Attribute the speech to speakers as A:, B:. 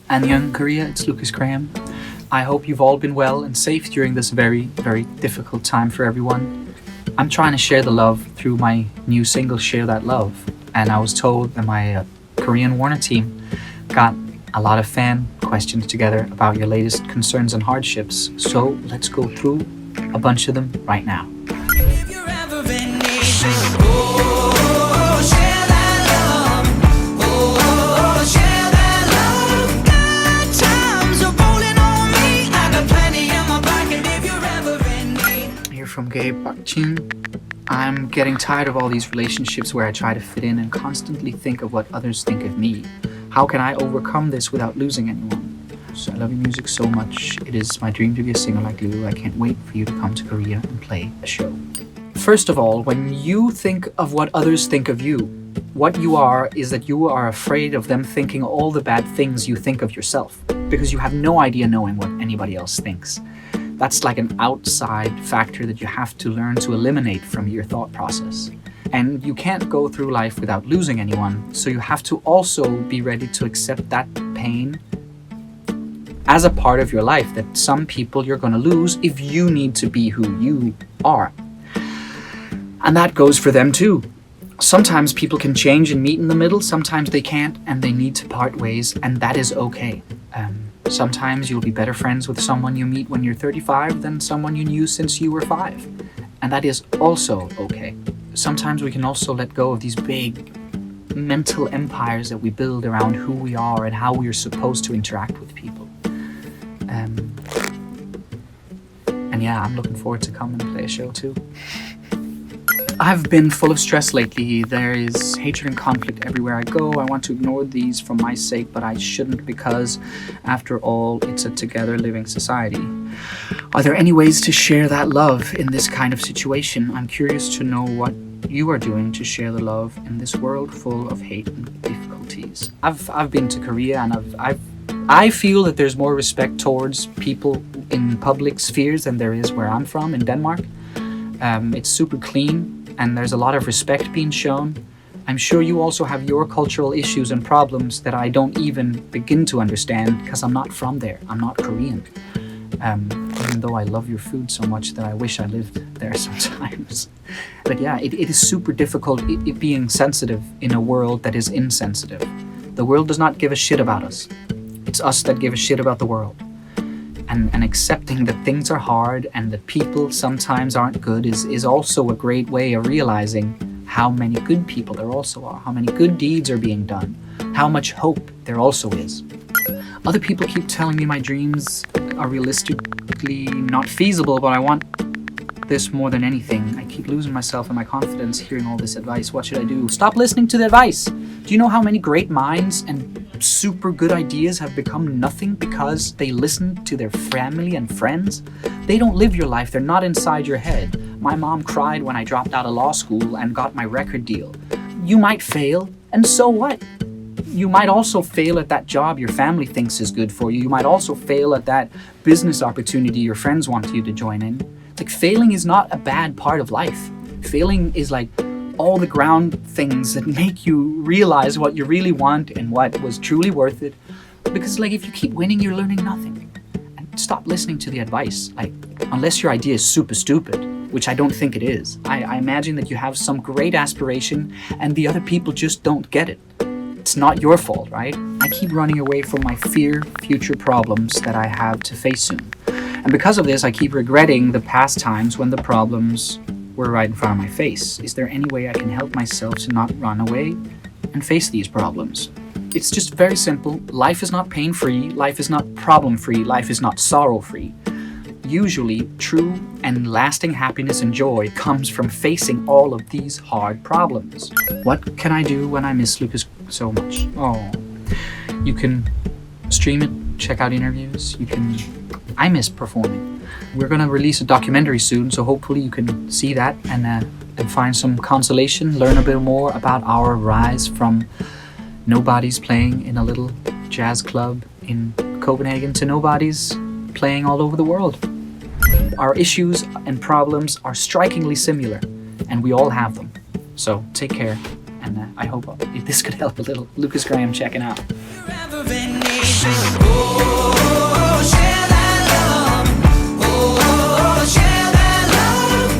A: Annyeong Korea, it's Luka스그레이엄. I hope you've all been well and safe during this very, very difficult time for everyone. I'm trying to share the love through my new single, Share That Love. And I was told that my Korean Warner team got a lot of fan questions together about your latest concerns and hardships. So let's go through a bunch of them right now.
B: If you're ever in need, oh, share that love. Oh, share that love. Good times are rolling on me. I got plenty in my pocket if you're ever in need.
A: Here from Gabe Bakchin. I'm getting tired of all these relationships where I try to fit in and constantly think of what others think of me. How can I overcome this without losing anyone? So I love your music so much. It is my dream to be a singer like you. I can't wait for you to come to Korea and play a show. First of all, when you think of what others think of you, what you are is that you are afraid of them thinking all the bad things you think of yourself, because you have no idea knowing what anybody else thinks. That's like an outside factor that you have to learn to eliminate from your thought process. And you can't go through life without losing anyone, so you have to also be ready to accept that pain as a part of your life, that some people you're going to lose if you need to be who you are. And that goes for them too. Sometimes people can change and meet in the middle, sometimes they can't and they need to part ways, and that is okay. Sometimes you'll be better friends with someone you meet when you're 35 than someone you knew since you were 5. And that is also okay. Sometimes we can also let go of these big mental empires that we build around who we are and how we are supposed to interact with people. And yeah, I'm looking forward to come and play a show too. I've been full of stress lately. There is hatred and conflict everywhere I go. I want to ignore these for my sake, but I shouldn't, because after all, it's a together living society. Are there any ways to share that love in this kind of situation? I'm curious to know what you are doing to share the love in this world full of hate and difficulties. I've been to Korea, and I feel that there's more respect towards people in public spheres than there is where I'm from, in Denmark. It's super clean, and there's a lot of respect being shown. I'm sure you also have your cultural issues and problems that I don't even begin to understand, because I'm not from there. I'm not Korean. Even though I love your food so much that I wish I lived there sometimes. But yeah, it is super difficult it being sensitive in a world that is insensitive. The world does not give a shit about us. It's us that give a shit about the world. And accepting that things are hard and that people sometimes aren't good is also a great way of realizing how many good people there also are, how many good deeds are being done, how much hope there also is. Other people keep telling me my dreams are realistically not feasible, but I want this more than anything. I keep losing myself and my confidence hearing all this advice. What should I do? Stop listening to the advice. Do you know how many great minds and super good ideas have become nothing because they listen to their family and friends? They don't live your life. They're not inside your head. My mom cried when I dropped out of law school and got my record deal. You might fail, and so what? You might also fail at that job your family thinks is good for you. You might also fail at that business opportunity your friends want you to join in. Like, failing is not a bad part of life. Failing is like all the ground things that make you realize what you really want and what was truly worth it. Because like, if you keep winning, you're learning nothing. And stop listening to the advice. Like, unless your idea is super stupid, which I don't think it is. I imagine that you have some great aspiration and the other people just don't get it. It's not your fault, right? I keep running away from my future problems that I have to face soon. And because of this, I keep regretting the past times when the problems were right in front of my face. Is there any way I can help myself to not run away and face these problems? It's just very simple. Life is not pain-free. Life is not problem-free. Life is not sorrow-free. Usually, true and lasting happiness and joy comes from facing all of these hard problems. What can I do when I miss Lucas so much? Oh, you can stream it, check out interviews. I miss performing. We're gonna release a documentary soon, so hopefully you can see that and find some consolation, learn a bit more about our rise from nobodies playing in a little jazz club in Copenhagen to nobodies playing all over the world. Our issues and problems are strikingly similar, and we all have them. So take care, and I hope if this could help a little. Luka스그레이엄 checking out.